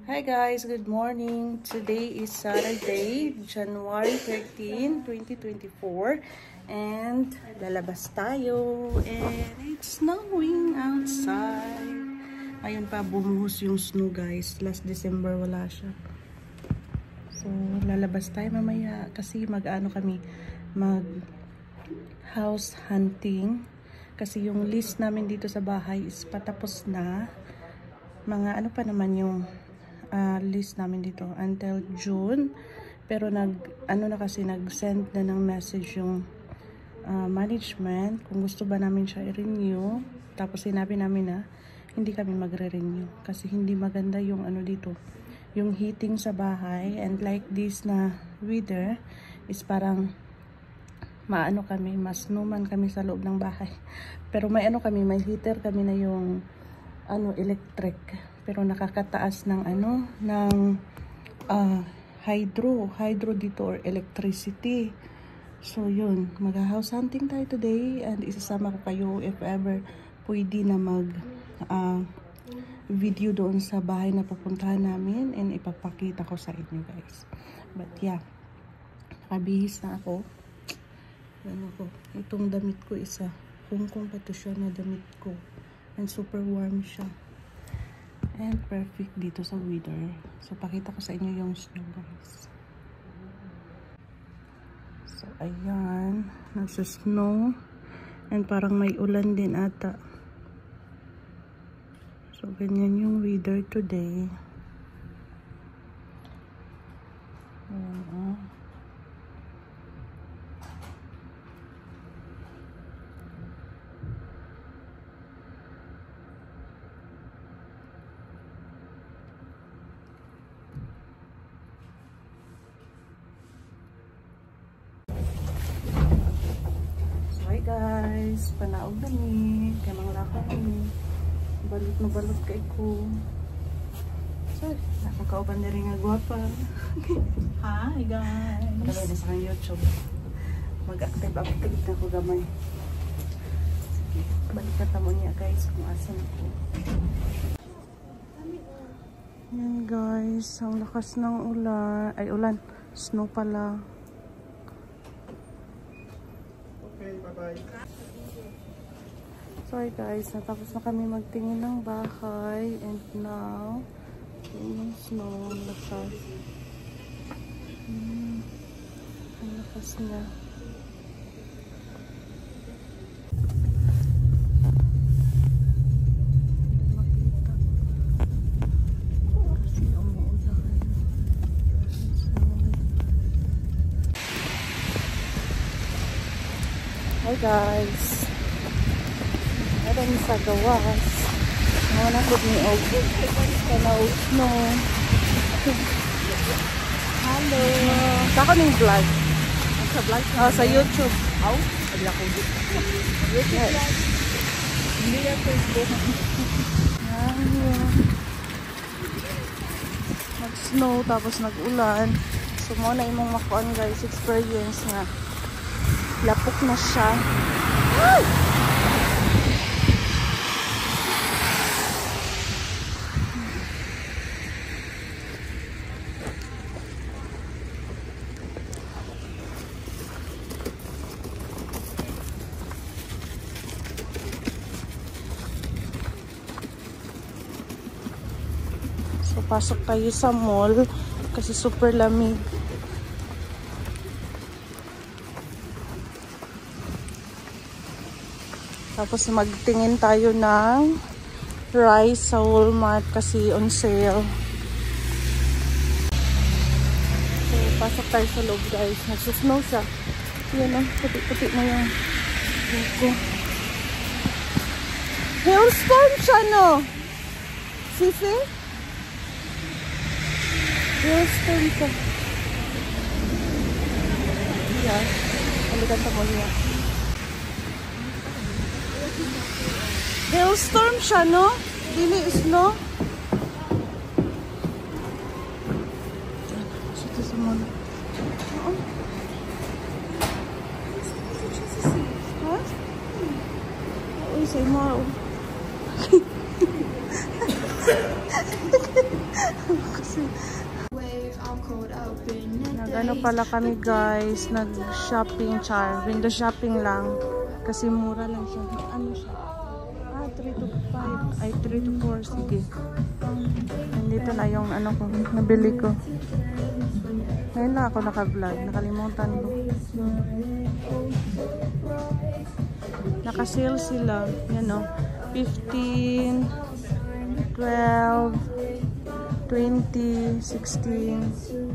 Hi guys, good morning. Today is Saturday, January 13, 2024 and lalabas tayo and it's snowing outside. Ayun pa, bumuhos yung snow guys. Last December wala siya. So lalabas tayo mamaya kasi mag-ano kami, mag house hunting kasi yung list namin dito sa bahay is patapos na. Mga ano pa naman yung list namin dito until June, pero nag-send na ng message yung management kung gusto ba namin siya i-renew. Tapos sinabi namin na hindi kami magre-renew kasi hindi maganda yung ano dito, yung heating sa bahay, and like this na weather is parang maano kami, mas snowman kami sa loob ng bahay. Pero may ano kami, may heater kami na yung electric, pero nakakataas ng hydro dito or electricity. So yun, mag-house hunting tayo today and isasama ko kayo if ever pwede na mag video doon sa bahay na pupuntahan namin and ipapakita ko sa inyo guys. But yeah, nakabihis na ako. Ano ko, itong damit ko isa Hong Kong pa to siya na damit ko and super warm siya. And perfect dito sa weather. So, pakita ko sa inyo yung snow, guys. So, ayan. Nasa-snow. And parang may ulan din ata. So, ganyan yung weather today. Ayan, guys, panaog na ni kaya mga lakang ni balot na balot kay ko. So, nakakauban na rin nga guwapa. Hi guys, kaya na sa YouTube mag-active na ko gamay. Sige, balikat mo niya guys kung asan ko. Yan guys, ang lakas ng ulan, snow pala. Sorry guys, natapos na kami magtingin ng bahay and now yung snow, ang lakas. Ang lakas niya. Makita kasi umuulan. Hi guys, meron sa gawas. Mga nakot ni Og. Kanaog snow. Hello. Saka ng vlog. Sa vlog? Oh, sa YouTube. How? Hindi ako dito. YouTube vlog. Hindi yan Facebook. Nag-snow tapos nag-ulan. So, muna imong makuan guys, experience nga. Lapok na siya. Ay! So, pasok tayo sa mall kasi super lamig. Tapos magtingin tayo ng rice sa Walmart kasi on sale. So, pasok tayo sa loob guys. Nagsusnow siya. Yan o, puti-puti na yung buko. Hailstorm siya no? Sisi? Hailstorm siya. Yan. Alikan mo niya. Hailstorm siya, no? Dili snow. Sito sa mall. Oo. Ha? Uy, say mo. Nag-ano pala kami guys, nag-shopping char. Window shopping lang. Kasi mura lang siya. Ano siya? 3 to 5. Ay, 3 to 4. Sige. Nandito na yung ano ko, nabili ko. Ngayon na ako naka-vlog. Nakalimutan ko. Naka-sale sila. Yan o. 15, 12, 20, 16,